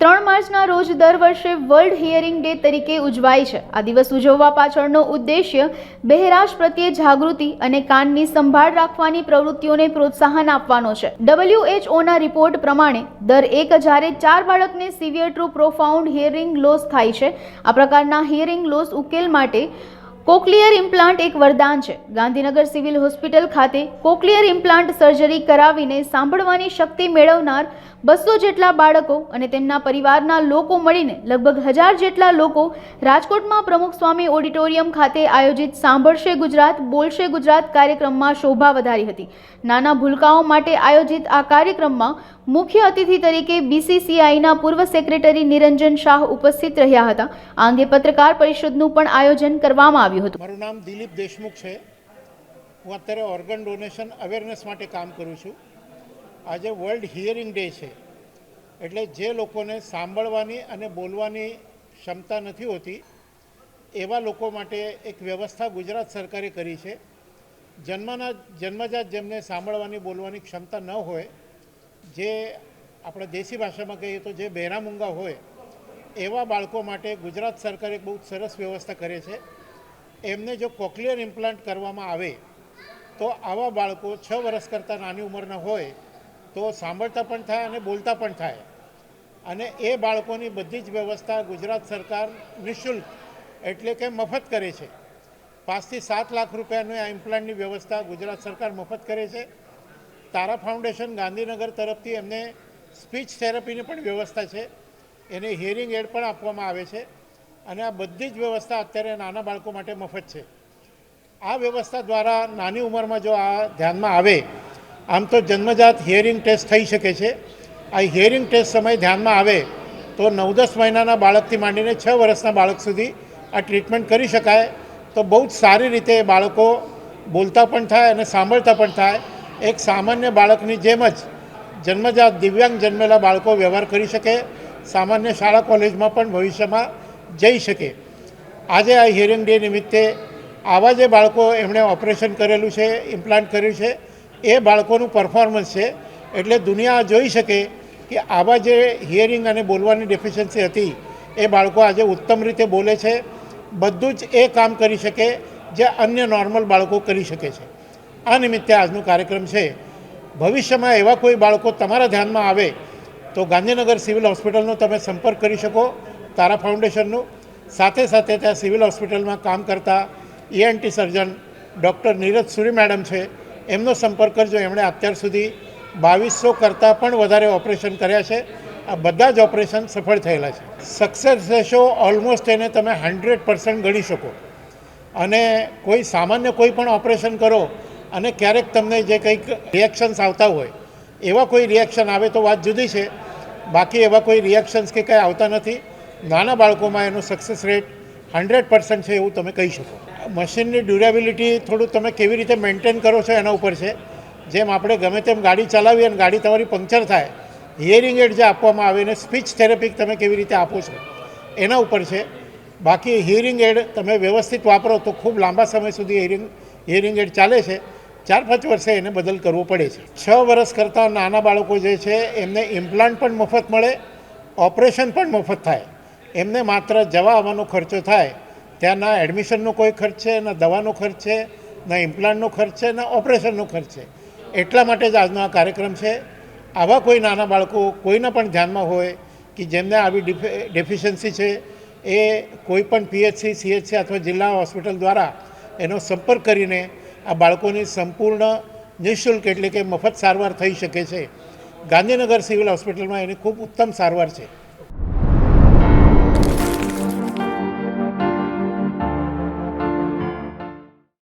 3 માર્ચના રોજ દર વર્ષે વર્લ્ડ હિયરિંગ ડે તરીકે ઉજવાય છે। આ દિવસ ઉજવવા પાછળનો ઉદ્દેશ્ય બહેરાશ પ્રત્યે જાગૃતિ અને કાનની સંભાળ રાખવાની પ્રવૃત્તિઓને પ્રોત્સાહન આપવાનો છે। WHOના રિપોર્ટ પ્રમાણે દર 1004 બાળકને severe two profound hearing loss થાય છે। આ પ્રકારના હિયરિંગ લોસ ઉકેલ માટે કોક્લિયર ઇમ્પ્લાન્ટ એક વરદાન છે। ગાંધીનગર સિવિલ હોસ્પિટલ ખાતે કોક્લિયર ઇમ્પ્લાન્ટ સર્જરી કરાવીને સાંભળવાની શક્તિ મેળવનાર 200 જેટલા બાળકો અને તેમના પરિવારના લોકો મળીને લગભગ 1000 જેટલા લોકો રાજકોટમાં પ્રમુખ સ્વામી ઓડિટોરિયમ ખાતે આયોજિત સાંભળશે ગુજરાત બોલશે ગુજરાત કાર્યક્રમમાં શોભા વધારી હતી। નાના ભૂલકાઓ માટે આયોજિત આ કાર્યક્રમમાં મુખ્ય અતિથિ તરીકે BCCIના પૂર્વ સેક્રેટરી નિરંજન શાહ ઉપસ્થિત રહ્યા હતા। આ અંગે પત્રકાર પરિષદનું પણ આયોજન કરવામાં આવ્યું હતું। મારું નામ દિલીપ દેશમુખ છે। હું અત્યારે ઓર્ગન ડોનેશન અવેરનેસ માટે કામ કરું છું। આજે વર્લ્ડ હિયરિંગ ડે છે, એટલે જે લોકોને સાંભળવાની અને બોલવાની ક્ષમતા નથી હોતી એવા લોકો માટે એક વ્યવસ્થા ગુજરાત સરકારે કરી છે। જન્મજાત જેમને સાંભળવાની બોલવાની ક્ષમતા ન હોય, જે આપણે દેશી ભાષામાં કહીએ તો જે બહેરા મૂંગા હોય એવા બાળકો માટે ગુજરાત સરકારે બહુ સરસ વ્યવસ્થા કરે છે। એમને જો કોક્લિયર ઇમ્પ્લાન્ટ કરવામાં આવે તો આવા બાળકો 6 વર્ષ કરતાં નાની ઉંમરના હોય તો સાંભળતા પણ થાય અને બોલતા પણ થાય, અને એ બાળકોની બધી જ વ્યવસ્થા ગુજરાત સરકાર નિઃશુલ્ક એટલે કે મફત કરે છે। 5 થી 7 લાખ રૂપિયાની આ ઇમ્પ્લાન્ટની વ્યવસ્થા ગુજરાત સરકાર મફત કરે છે। તારા ફાઉન્ડેશન ગાંધીનગર તરફથી એમને સ્પીચ થેરપીની પણ વ્યવસ્થા છે, એને હિયરિંગ એડ પણ આપવામાં આવે છે, અને આ બધી જ વ્યવસ્થા અત્યારે નાના બાળકો માટે મફત છે। આ વ્યવસ્થા દ્વારા નાની ઉંમરમાં જો આ ધ્યાનમાં આવે, આમ તો જન્મજાત હિયરિંગ ટેસ્ટ થઈ શકે છે। આ હિયરિંગ ટેસ્ટ સમય ધ્યાનમાં આવે તો 9-10 મહિનાના બાળકથી માંડીને 6 વર્ષના બાળક સુધી આ ટ્રીટમેન્ટ કરી શકાય, તો બહુ જ સારી રીતે બાળકો બોલતા પણ થાય અને સાંભળતા પણ થાય। એક સામાન્ય બાળકની જેમ જ જન્મજાત દિવ્યાંગ જન્મેલા બાળકો વ્યવહાર કરી શકે, સામાન્ય શાળા કોલેજમાં પણ ભવિષ્યમાં જઈ શકે। આજે આ હિયરિંગ ડે નિમિત્તે આવા જે બાળકો એમણે ઓપરેશન કરેલું છે, ઇમ્પ્લાન્ટ કર્યું છે, એ બાળકોનું પરફોર્મન્સ છે, એટલે દુનિયા જોઈ શકે કે આવા જે હિયરિંગ અને બોલવાની ડેફિશિયન્સી હતી એ બાળકો આજે ઉત્તમ રીતે બોલે છે, બધું જ એ કામ કરી શકે જે અન્ય નોર્મલ બાળકો કરી શકે છે। આ નિમિત્તે આજનો કાર્યક્રમ છે। ભવિષ્યમાં એવા કોઈ બાળકો તમારા ધ્યાનમાં આવે તો ગાંધીનગર સિવિલ હોસ્પિટલનો તમે સંપર્ક કરી શકો, તારા ફાઉન્ડેશનનું। સાથે સાથે ત્યાં સિવિલ હોસ્પિટલમાં કામ કરતા ENT સર્જન ડૉક્ટર નીરજ સુરી મેડમ છે, એમનો સંપર્ક કરજો। એમણે અત્યાર સુધી 2200 કરતાં પણ વધારે ઓપરેશન કર્યા છે। આ બધા જ ઓપરેશન સફળ થયેલા છે। સક્સેસ રેશો ઓલમોસ્ટ એને તમે 100% ગણી શકો, અને કોઈ સામાન્ય કોઈ પણ ઓપરેશન કરો અને ક્યારેક તમને જે કંઈક રિએક્શન્સ આવતા હોય એવા કોઈ રિએક્શન આવે તો વાત જુદી છે, બાકી એવા કોઈ રિએક્શન્સ કે કંઈ આવતા નથી। નાના બાળકોમાં એનો સક્સેસ રેટ 100% છે એવું તમે કહી શકો। મશીનની ડ્યુરેબિલિટી થોડું તમે કેવી રીતે મેન્ટેન કરો છો એના ઉપર છે। જેમ આપણે ગમે તેમ ગાડી ચલાવીએ અને ગાડી તમારી પંક્ચર થાય, હિયરિંગ એડ જે આપવામાં આવે એને સ્પીચ થેરેપી તમે કેવી રીતે આપો છો એના ઉપર છે। બાકી હિયરિંગ એડ તમે વ્યવસ્થિત વાપરો તો ખૂબ લાંબા સમય સુધી હિયરિંગ એડ ચાલે છે। 4-5 વર્ષે એને બદલ કરવો પડે છે। 6 વર્ષ કરતાં નાના બાળકો જે છે એમને ઇમ્પ્લાન્ટ પણ મફત મળે, ઓપરેશન પણ મફત થાય। એમને માત્ર જવા આવવાનો ખર્ચો થાય, ત્યાં ના એડમિશનનો કોઈ ખર્ચ છે, ના દવાનો ખર્ચ છે, ના ઇમ્પ્લાન્ટનો ખર્ચ છે, ના ઓપરેશનનો ખર્ચ છે। એટલા માટે જ આજનો આ કાર્યક્રમ છે। આવા કોઈ નાના બાળકો કોઈના પણ ધ્યાનમાં હોય કે જેમને આવી ડેફિશિયન્સી છે, એ કોઈ પણ PHC, CHC અથવા જિલ્લા હોસ્પિટલ દ્વારા એનો સંપર્ક કરીને આ બાળકોની સંપૂર્ણ નિઃશુલ્ક એટલે કે મફત સારવાર થઈ શકે છે। ગાંધીનગર સિવિલ હોસ્પિટલમાં એની ખૂબ ઉત્તમ સારવાર છે।